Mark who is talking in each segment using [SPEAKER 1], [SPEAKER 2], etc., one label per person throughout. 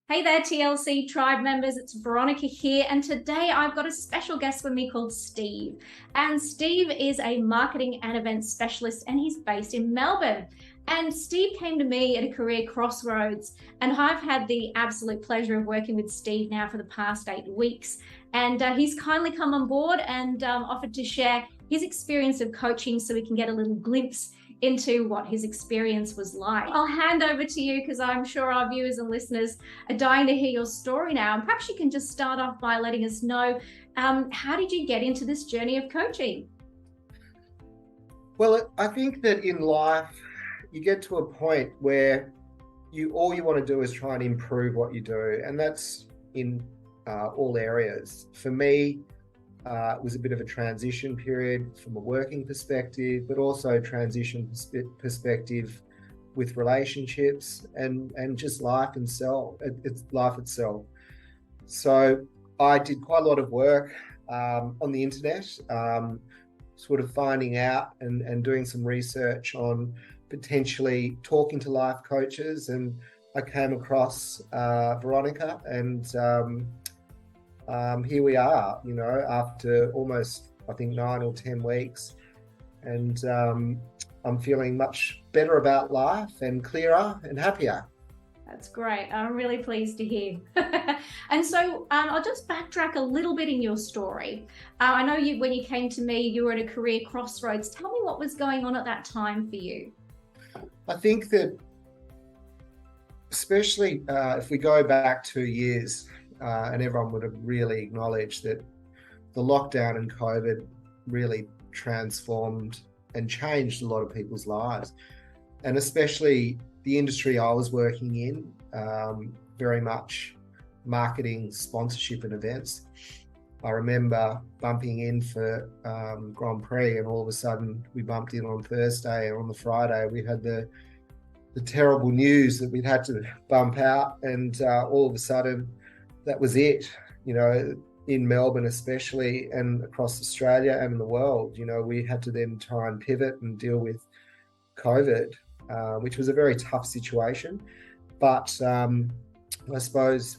[SPEAKER 1] Hey there, TLC Tribe members. It's Veronica here, and today I've got a special guest with me called Steve. And Steve is a marketing and events specialist, and he's based in Melbourne. And Steve came to me at a career crossroads, and I've had the absolute pleasure of working with Steve now for the past 8 weeks. And he's kindly come on board and offered to share his experience of coaching so we can get a little glimpse into what his experience was like. I'll hand over to you because I'm sure our viewers and listeners are dying to hear your story now. And perhaps you can just start off by letting us know, how did you get into this journey of coaching?
[SPEAKER 2] Well, I think that in life, you get to a point where all you want to do is try and improve what you do. And that's in all areas. For me, it was a bit of a transition period from a working perspective, but also a transition perspective with relationships and just life itself. It's life itself. So I did quite a lot of work on the internet, sort of finding out and doing some research on potentially talking to life coaches. And I came across Veronica, and here we are, after almost, I think, 9 or 10 weeks. And I'm feeling much better about life and clearer and happier.
[SPEAKER 1] That's great. I'm really pleased to hear. And so I'll just backtrack a little bit in your story. I know when you came to me, you were at a career crossroads. Tell me what was going on at that time for you.
[SPEAKER 2] I think that, especially if we go back 2 years, and everyone would have really acknowledged that the lockdown and COVID really transformed and changed a lot of people's lives. And especially the industry I was working in, very much marketing, sponsorship and events. I remember bumping in for Grand Prix, and all of a sudden we bumped in on Thursday, and on the Friday we had the terrible news that we'd had to bump out, and all of a sudden that was it, in Melbourne especially, and across Australia and the world. We had to then try and pivot and deal with COVID, which was a very tough situation. But I suppose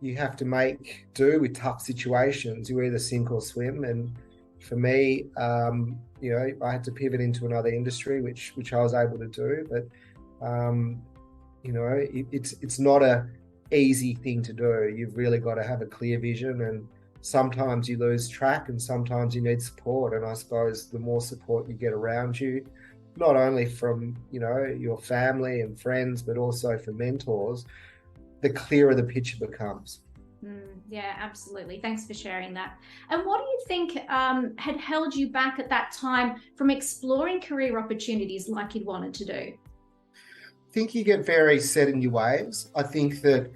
[SPEAKER 2] you have to make do with tough situations. You either sink or swim. And for me, I had to pivot into another industry, which I was able to do. But, it's not a easy thing to do. You've really got to have a clear vision, and sometimes you lose track and sometimes you need support. And I suppose the more support you get around you, not only from your family and friends, but also from mentors, the clearer the picture becomes.
[SPEAKER 1] Yeah, absolutely. Thanks for sharing that. And what do you think had held you back at that time from exploring career opportunities like you'd wanted to do?
[SPEAKER 2] I think you get very set in your ways. I think that,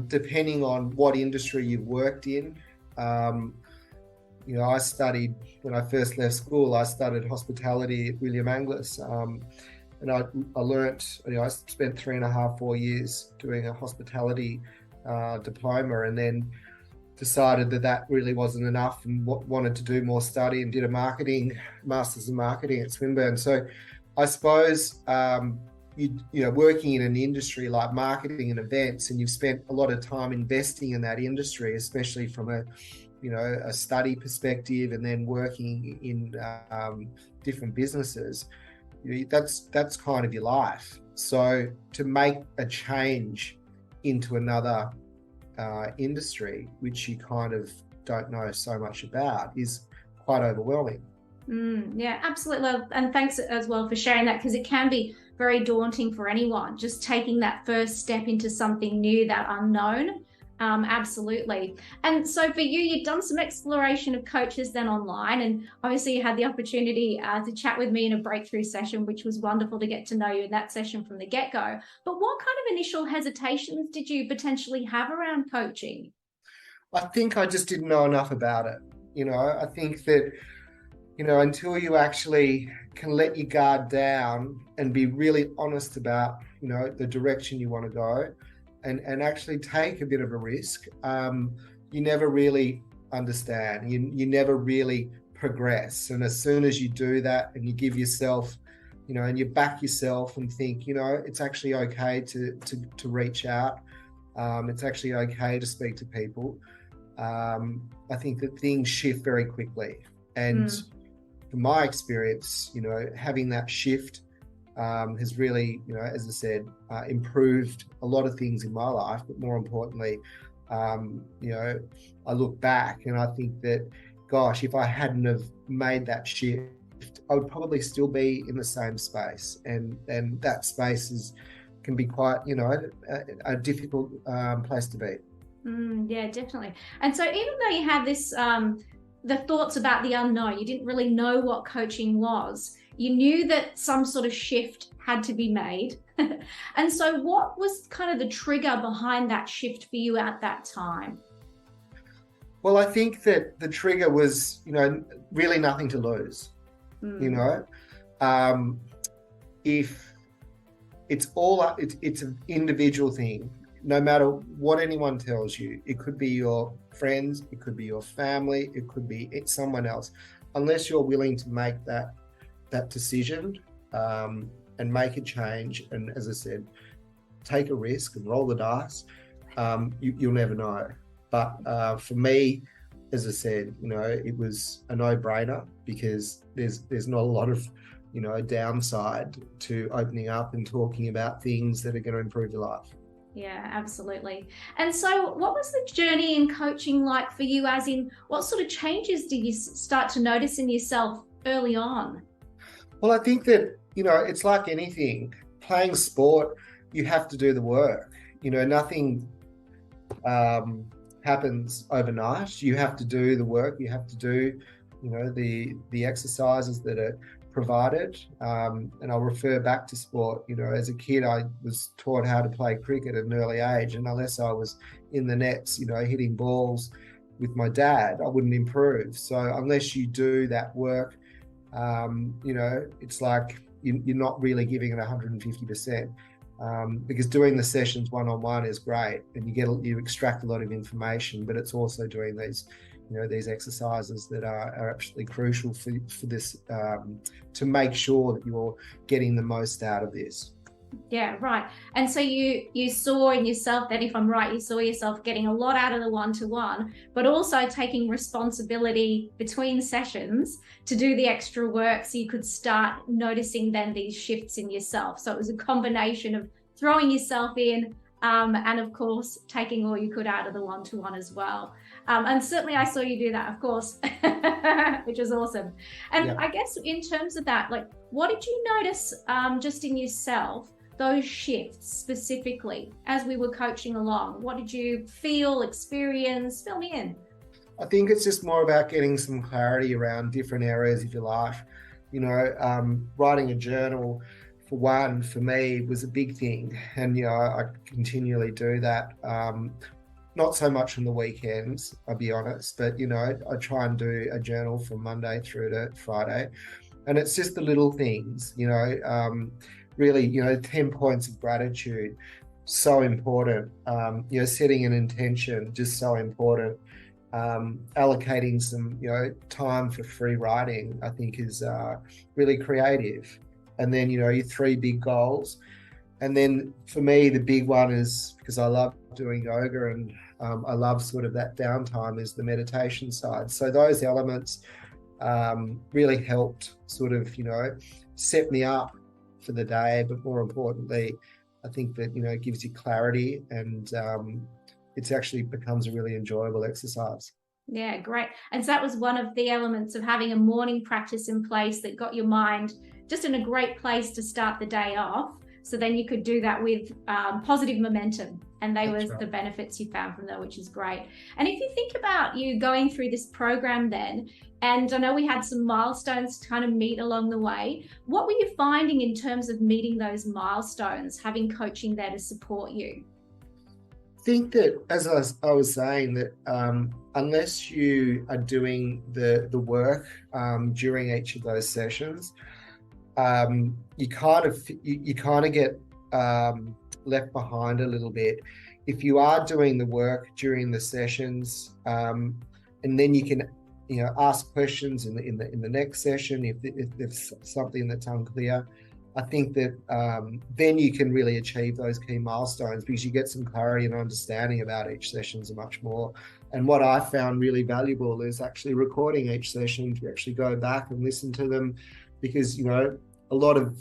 [SPEAKER 2] depending on what industry you've worked in, I studied, when I first left school, I studied hospitality at William Angliss. And I learnt, I spent 3.5, 4 years doing a hospitality diploma, and then decided that really wasn't enough and wanted to do more study, and did a master's in marketing at Swinburne. So I suppose, working in an industry like marketing and events, and you've spent a lot of time investing in that industry, especially from a study perspective, and then working in different businesses, that's kind of your life. So to make a change into another industry, which you kind of don't know so much about, is quite overwhelming.
[SPEAKER 1] Yeah, absolutely. And thanks as well for sharing that, because it can be very daunting for anyone, just taking that first step into something new, that unknown. Absolutely. And so for you, you've done some exploration of coaches then online, and obviously you had the opportunity to chat with me in a breakthrough session, which was wonderful to get to know you in that session from the get-go. But what kind of initial hesitations did you potentially have around coaching?
[SPEAKER 2] I think I just didn't know enough about it. I think that until you actually can let your guard down and be really honest about, the direction you want to go, and actually take a bit of a risk, you never really understand. You never really progress. And as soon as you do that and you give yourself and you back yourself and think, it's actually okay to reach out. It's actually okay to speak to people. I think that things shift very quickly. And from my experience, having that shift has really, as I said, improved a lot of things in my life. But more importantly, I look back and I think that, gosh, if I hadn't have made that shift, I would probably still be in the same space. And that space can be quite, a difficult place to be.
[SPEAKER 1] Yeah, definitely. And so even though you had this, the thoughts about the unknown, you didn't really know what coaching was, you knew that some sort of shift had to be made. And so what was kind of the trigger behind that shift for you at that time?
[SPEAKER 2] Well, I think that the trigger was, really nothing to lose. If it's an individual thing, no matter what anyone tells you. It could be your friends, it could be your family, it could be someone else. Unless you're willing to make that decision and make a change, and as I said, take a risk and roll the dice, you'll never know. But for me, as I said, it was a no-brainer, because there's not a lot of downside to opening up and talking about things that are going to improve your life.
[SPEAKER 1] Yeah, absolutely. And so what was the journey in coaching like for you, as in what sort of changes did you start to notice in yourself early on?
[SPEAKER 2] Well, I think that, it's like anything. Playing sport, you have to do the work. Nothing happens overnight. You have to do the work. You have to do, the exercises that are provided. And I'll refer back to sport. As a kid, I was taught how to play cricket at an early age, and unless I was in the nets, hitting balls with my dad, I wouldn't improve. So unless you do that work, it's like you're not really giving it 150%. Because doing the sessions one-on-one is great, and you extract a lot of information, but it's also doing these exercises that are absolutely crucial for this, to make sure that you're getting the most out of this.
[SPEAKER 1] Yeah, right. And so you saw in yourself that, if I'm right, you saw yourself getting a lot out of the one-to-one, but also taking responsibility between sessions to do the extra work, so you could start noticing then these shifts in yourself. So it was a combination of throwing yourself in, and of course taking all you could out of the one-to-one as well. And certainly I saw you do that, of course, which was awesome. And yeah. I guess in terms of that, like, what did you notice just in yourself, those shifts specifically as we were coaching along? What did you feel, experience? Fill me in.
[SPEAKER 2] I think it's just more about getting some clarity around different areas of your life. Writing a journal, for one, for me, was a big thing. And, I continually do that. Not so much on the weekends, I'll be honest, but, I try and do a journal from Monday through to Friday. And it's just the little things, really, 10 points of gratitude, so important. Setting an intention, just so important. Allocating some, time for free writing, I think is really creative. And then, your 3 big goals. And then for me, the big one is, because I love doing yoga and I love sort of that downtime, is the meditation side. So those elements really helped sort of, set me up for the day. But more importantly, I think that, it gives you clarity, and it actually becomes a really enjoyable exercise.
[SPEAKER 1] Yeah, great. And so that was one of the elements of having a morning practice in place that got your mind just in a great place to start the day off. So then you could do that with positive momentum. And they were the benefits you found from that, which is great. And if you think about you going through this program then, and I know we had some milestones to kind of meet along the way, what were you finding in terms of meeting those milestones, having coaching there to support you?
[SPEAKER 2] I think that, as I was saying, that unless you are doing the work during each of those sessions, you kind of get left behind a little bit. If you are doing the work during the sessions, and then you can ask questions in the next session if there's something that's unclear. I think that then you can really achieve those key milestones because you get some clarity and understanding about each session so much more. And what I found really valuable is actually recording each session to actually go back and listen to them, because, a lot of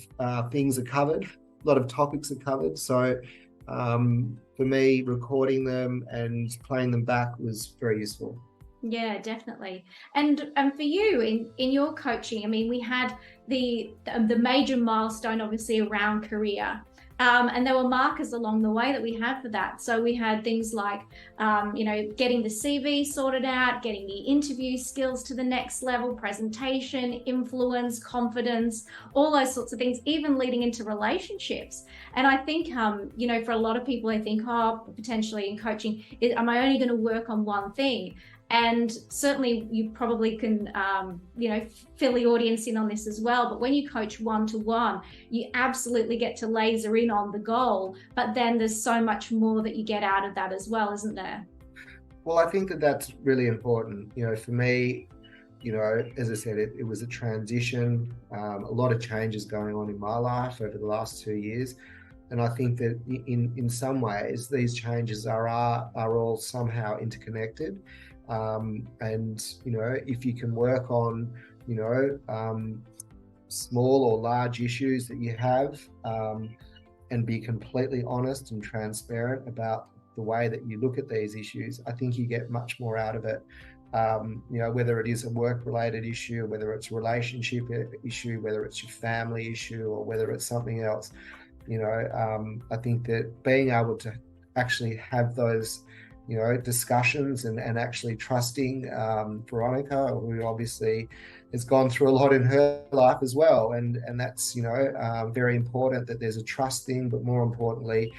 [SPEAKER 2] things are covered, a lot of topics are covered. So for me, recording them and playing them back was very useful.
[SPEAKER 1] Yeah, definitely. And for you in your coaching, I mean, we had the major milestone obviously around career. And there were markers along the way that we had for that. So we had things like, getting the CV sorted out, getting the interview skills to the next level, presentation, influence, confidence, all those sorts of things, even leading into relationships. And I think, for a lot of people, I think, potentially in coaching, am I only going to work on one thing? And certainly you probably can, fill the audience in on this as well. But when you coach one-to-one, you absolutely get to laser in on the goal. But then there's so much more that you get out of that as well, isn't there?
[SPEAKER 2] Well, I think that that's really important. For me, as I said, it was a transition, a lot of changes going on in my life over the last 2 years. And I think that in some ways, these changes are all somehow interconnected. And if you can work on small or large issues that you have, and be completely honest and transparent about the way that you look at these issues, I think you get much more out of it. Whether it is a work-related issue, whether it's a relationship issue, whether it's your family issue, or whether it's something else, I think that being able to actually have those discussions and actually trusting Veronica, who obviously has gone through a lot in her life as well. And that's, very important that there's a trust thing, but more importantly,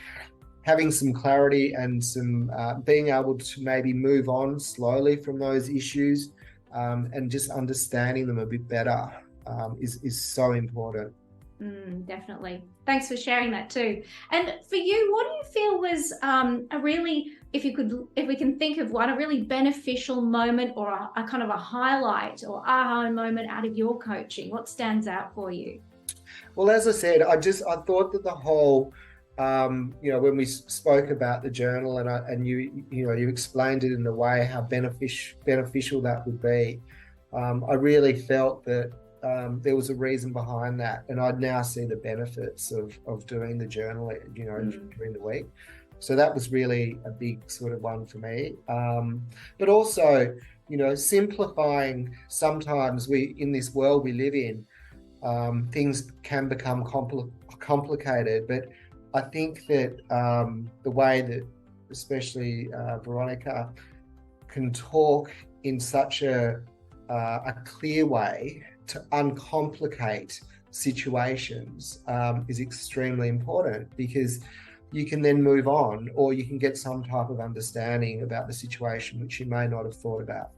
[SPEAKER 2] having some clarity and some being able to maybe move on slowly from those issues, and just understanding them a bit better is so important.
[SPEAKER 1] Definitely. Thanks for sharing that too. And for you, what do you feel was a really, if we can think of one, a really beneficial moment or a kind of a highlight or aha moment out of your coaching? What stands out for you?
[SPEAKER 2] Well, as I said, I thought that the whole, when we spoke about the journal and you explained it in a way how beneficial that would be, I really felt that there was a reason behind that, and I now see the benefits of doing the journal, during the week. So that was really a big sort of one for me. But also, simplifying. Sometimes in this world we live in, things can become complicated. But I think that the way that especially Veronica can talk in such a clear way to uncomplicate situations is extremely important, because you can then move on, or you can get some type of understanding about the situation which you may not have thought about.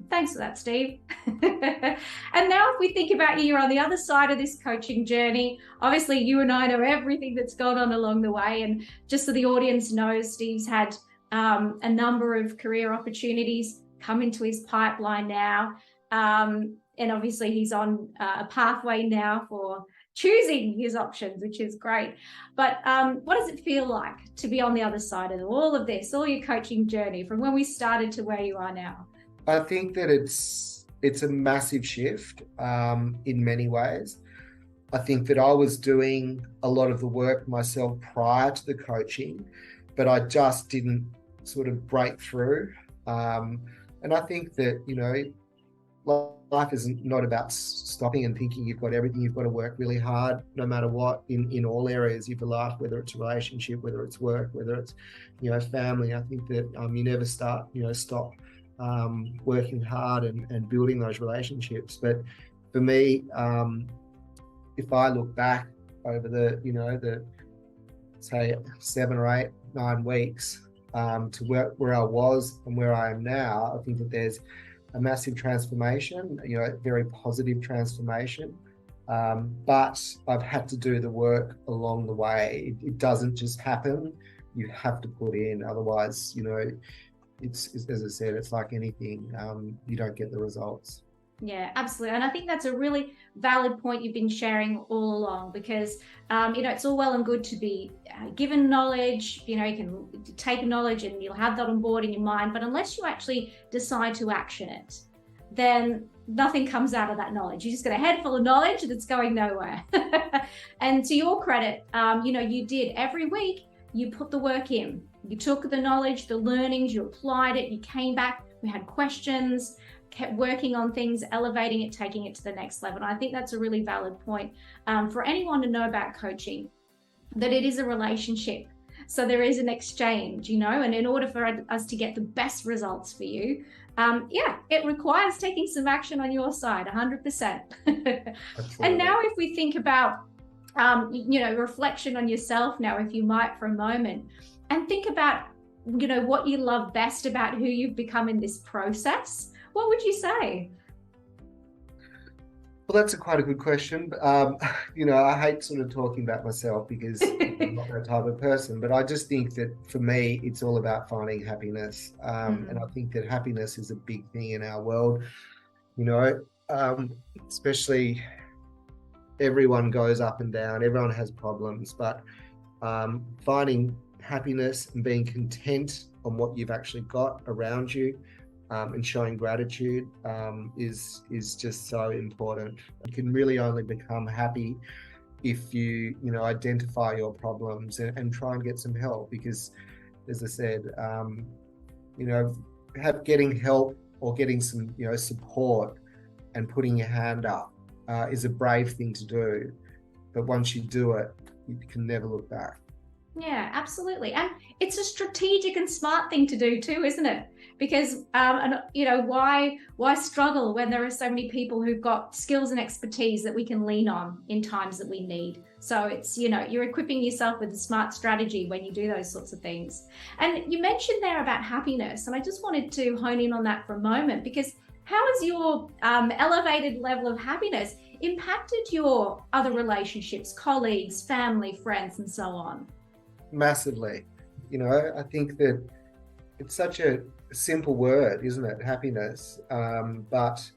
[SPEAKER 1] Thanks for that, Steve. And now if we think about you're on the other side of this coaching journey, obviously you and I know everything that's gone on along the way. And just so the audience knows, Steve's had a number of career opportunities come into his pipeline now. And obviously he's on a pathway now for choosing his options, which is great. But what does it feel like to be on the other side of all of this, all your coaching journey from when we started to where you are now?
[SPEAKER 2] I think that it's a massive shift in many ways. I think that I was doing a lot of the work myself prior to the coaching, but I just didn't sort of break through. And I think that, life is not about stopping and thinking you've got everything. You've got to work really hard, no matter what, in all areas of your life, whether it's a relationship, whether it's work, whether it's, family. I think that you never stop working hard and building those relationships. But for me, if I look back over the say 7 or 8, 9 weeks to where I was and where I am now, I think that there's a massive transformation, a very positive transformation. But I've had to do the work along the way. It doesn't just happen. You have to put in, otherwise, it's as I said, it's like anything. You don't get the results.
[SPEAKER 1] Yeah, absolutely. And I think that's a really valid point you've been sharing all along, because, it's all well and good to be given knowledge. You can take knowledge and you'll have that on board in your mind. But unless you actually decide to action it, then nothing comes out of that knowledge. You just got a head full of knowledge that's going nowhere. And to your credit, you did every week, you put the work in. You took the knowledge, the learnings, you applied it, you came back, we had questions, kept working on things, elevating it, taking it to the next level. And I think that's a really valid point for anyone to know about coaching, that it is a relationship. So there is an exchange, and in order for us to get the best results for you, it requires taking some action on your side, 100%. And now if we think about, reflection on yourself now, if you might, for a moment, and think about, what you love best about who you've become in this process, what would you say?
[SPEAKER 2] Well, that's quite a good question. I hate sort of talking about myself because I'm not that type of person, but I just think that for me, it's all about finding happiness. And I think that happiness is a big thing in our world, especially everyone goes up and down, everyone has problems, but finding happiness and being content on what you've actually got around you, and showing gratitude is just so important. You can really only become happy if you identify your problems and try and get some help, because as I said, getting help or getting some support and putting your hand up is a brave thing to do, but once you do it, you can never look back.
[SPEAKER 1] Yeah, absolutely. And it's a strategic and smart thing to do too, isn't it? Because, why struggle when there are so many people who've got skills and expertise that we can lean on in times that we need? So it's, you're equipping yourself with a smart strategy when you do those sorts of things. And you mentioned there about happiness, and I just wanted to hone in on that for a moment, because how has your elevated level of happiness impacted your other relationships, colleagues, family, friends, and so on?
[SPEAKER 2] Massively. I think that it's such a simple word, isn't it? Happiness, but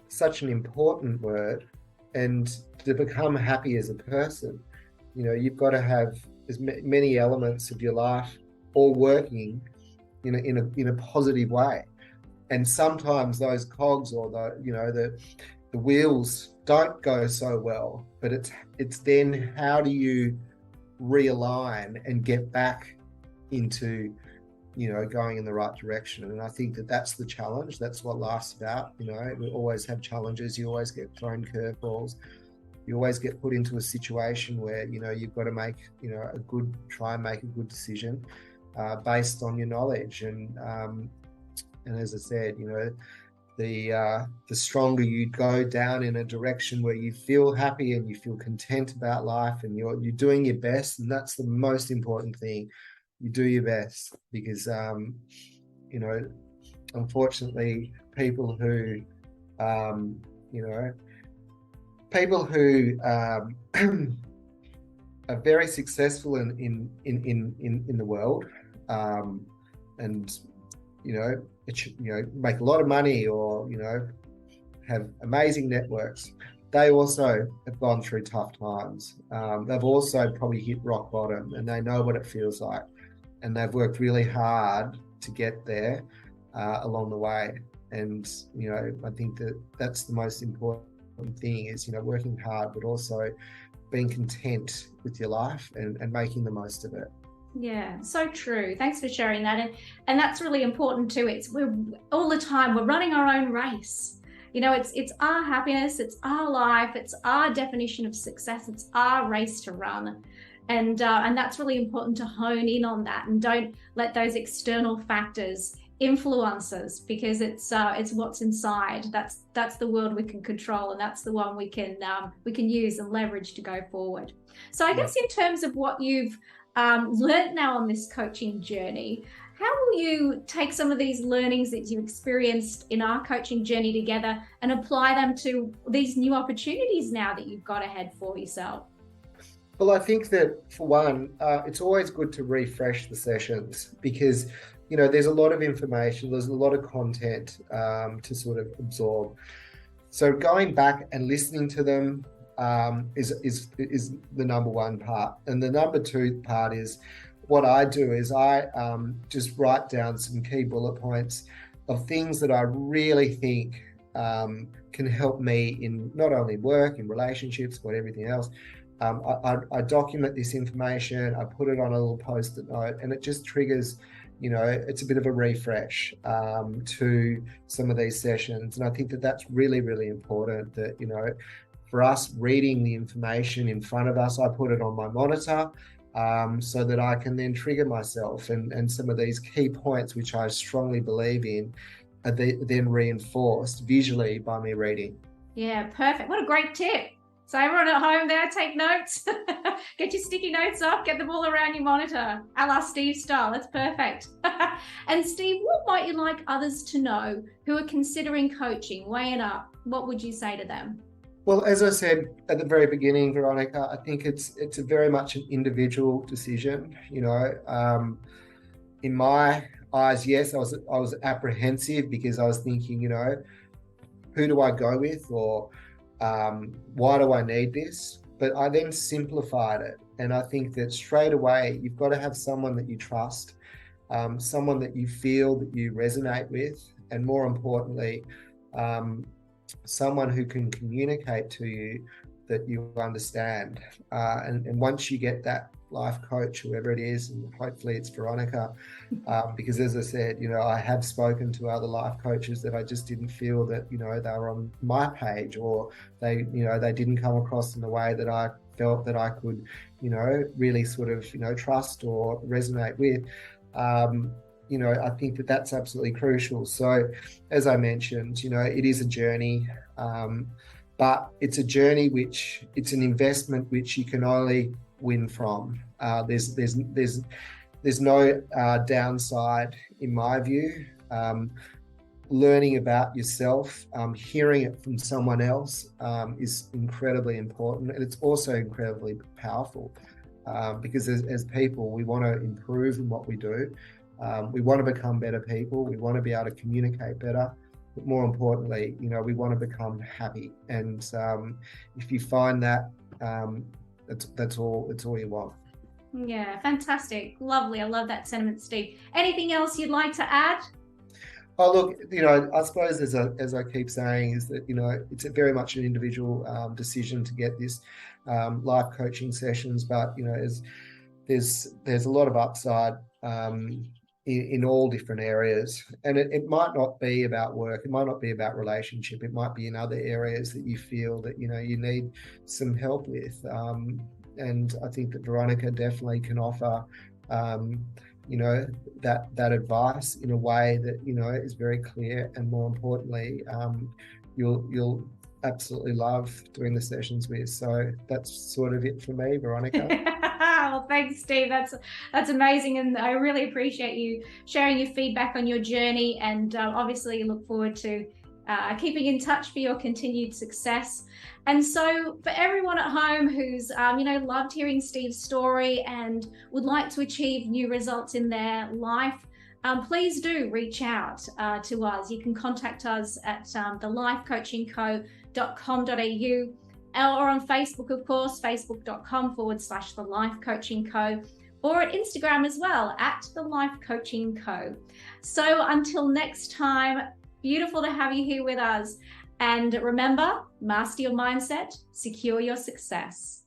[SPEAKER 2] such an important word. And to become happy as a person, you've got to have as many elements of your life all working in a positive way. And sometimes those cogs or the wheels don't go so well, but it's then how do you realign and get back into going in the right direction. And I think that that's the challenge. That's what life's about. We always have challenges. You always get thrown curveballs. You always get put into a situation where you've got to make try and make a good decision based on your knowledge. And as I said, the stronger you go down in a direction where you feel happy and you feel content about life, and you're doing your best, and that's the most important thing. You do your best, because unfortunately people who are very successful in the world, and make a lot of money, or have amazing networks, they also have gone through tough times. They've also probably hit rock bottom, and they know what it feels like, and they've worked really hard to get there along the way. And I think that that's the most important thing, is working hard, but also being content with your life and making the most of it.
[SPEAKER 1] Yeah, so true. Thanks for sharing that. And that's really important too. We're all the time, we're running our own race. It's our happiness, it's our life, it's our definition of success, it's our race to run. And that's really important to hone in on that, and don't let those external factors influence us, because it's what's inside. That's the world we can control, and that's the one we can use and leverage to go forward. So I guess in terms of what you've learned now on this coaching journey, how will you take some of these learnings that you've experienced in our coaching journey together and apply them to these new opportunities now that you've got ahead for yourself?
[SPEAKER 2] Well, I think that for one, it's always good to refresh the sessions, because there's a lot of information, there's a lot of content to sort of absorb. So going back and listening to them is the number one part. And the number two part is what I do is I just write down some key bullet points of things that I really think can help me in not only work, in relationships, but everything else. I document this information, I put it on a little post-it note, and it just triggers, it's a bit of a refresh to some of these sessions. And I think that that's really, really important that, for us reading the information in front of us, I put it on my monitor so that I can then trigger myself and some of these key points, which I strongly believe in, are then reinforced visually by me reading.
[SPEAKER 1] Yeah, perfect. What a great tip. So everyone at home there, take notes. Get your sticky notes up, get them all around your monitor, a la Steve style. That's perfect. And Steve, what might you like others to know who are considering coaching, weighing up? What would you say to them?
[SPEAKER 2] Well, as I said at the very beginning, Veronica, I think it's a very much an individual decision. In my eyes, yes, I was apprehensive because I was thinking, who do I go with, or why do I need this? But I then simplified it, and I think that straight away you've got to have someone that you trust, someone that you feel that you resonate with, and more importantly, someone who can communicate to you that you understand. And once you get that life coach, whoever it is, and hopefully it's Veronica, because as I said, I have spoken to other life coaches that I just didn't feel that, they were on my page, or they didn't come across in the way that I felt that I could, really sort of, trust or resonate with. I think that that's absolutely crucial. So as I mentioned, it is a journey, but it's a journey which it's an investment which you can only win from. There's no downside in my view. Learning about yourself, hearing it from someone else is incredibly important, and it's also incredibly powerful because as people, we want to improve in what we do. We want to become better people. We want to be able to communicate better. But more importantly, we want to become happy. And if you find that, that's all you want.
[SPEAKER 1] Yeah, fantastic. Lovely. I love that sentiment, Steve. Anything else you'd like to add?
[SPEAKER 2] Oh, look, I suppose as I keep saying is that, it's very much an individual decision to get this life coaching sessions, but, there's a lot of upside in all different areas, and it might not be about work, it might not be about relationship, it might be in other areas that you feel that you need some help with, and I think that Veronica definitely can offer that advice in a way that is very clear, and more importantly you'll absolutely love doing the sessions with. So that's sort of it for me, Veronica.
[SPEAKER 1] Well, thanks, Steve. That's amazing, and I really appreciate you sharing your feedback on your journey, and obviously look forward to keeping in touch for your continued success. And so for everyone at home who's loved hearing Steve's story and would like to achieve new results in their life, please do reach out to us. You can contact us at thelifecoachingco.com.au, or on Facebook, of course, facebook.com/The Life Coaching Co, or at Instagram as well, at The Life Coaching Co. So until next time, beautiful to have you here with us. And remember, master your mindset, secure your success.